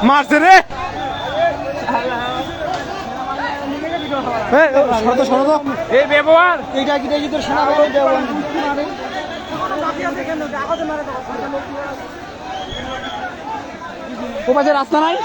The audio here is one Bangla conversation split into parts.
মারছে রে এই ব্যবহার এইটা কি দেখি তোর শোনা ও পাশে রাস্তা নাই।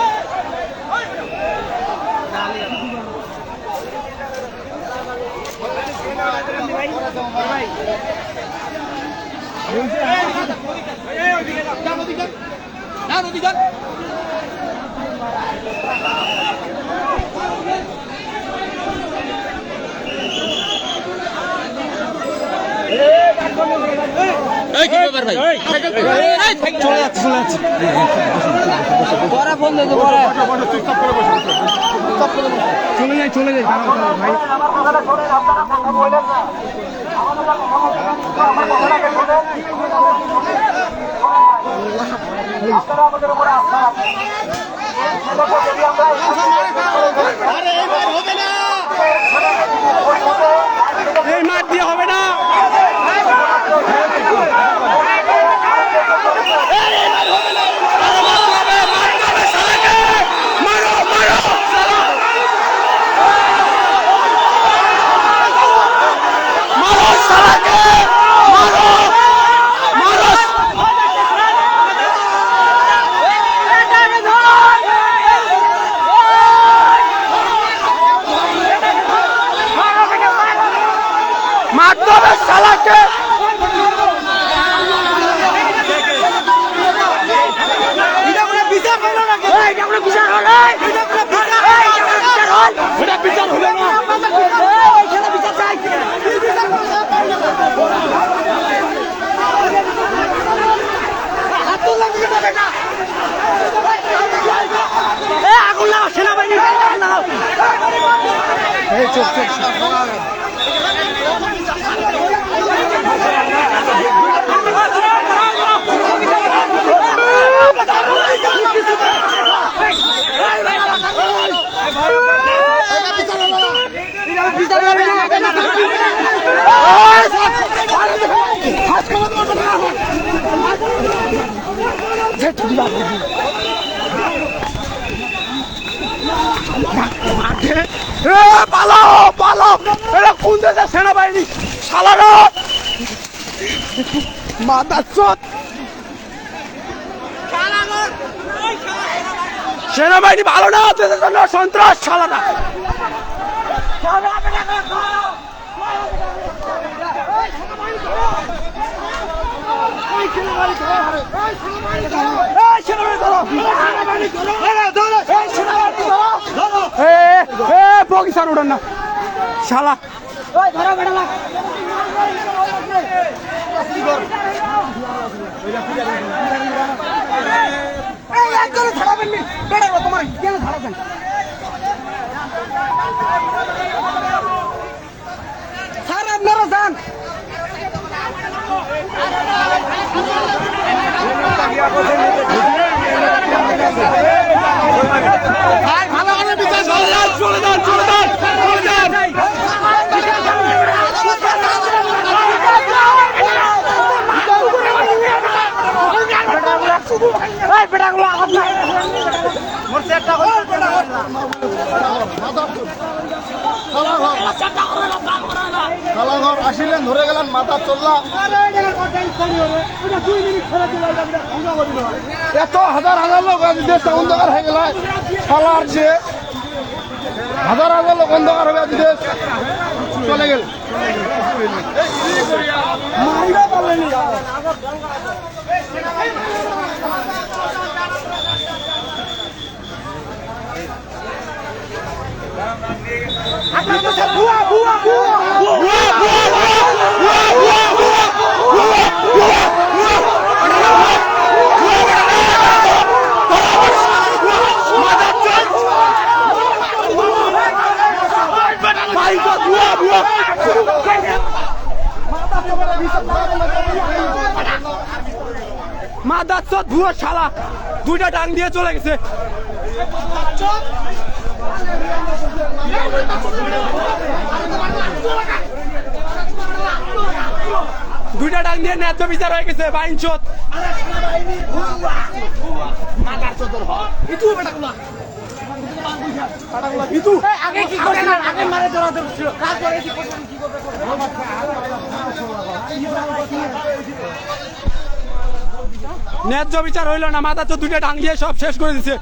চলে যাচ্ছে চলে যাই ভাই। এই মাঠ দিয়ে হবে না। পালাও পালাও, এটা কোন দেশের সেনাবাহিনী শালারা, মাদার চোদ সেনাবাহিনী ভালো না, দেশের জন্য সন্ত্রাস শালারা। বগিসার উড়ান না শালা, তোমার কেন ধারা স্যার আপনারা যান। আসিলেন ধরে গেলেন মাথা চললা, এত হাজার হাজার লোক দেশটা অন্ধকার হয়ে গেল, শালার যে হাজার হাজার লোক অন্ধকার হবে আজ দেশ চলে গেল। মাদার চোদ ভুয়া শালা, দুইটা ডাং দিয়ে চলে গেছে। দুইটা ডাং দিয়ে ন্যায্য বিচার হয়ে গেছে বাইনচোদ। আগে কি করে না, আগে মারে ধরা ছিল, তারপরে কি করবে। ন্যায্য বিচার হইল না, মাথা তো দুইটা ডাং দিয়ে সব শেষ করে দিচ্ছে।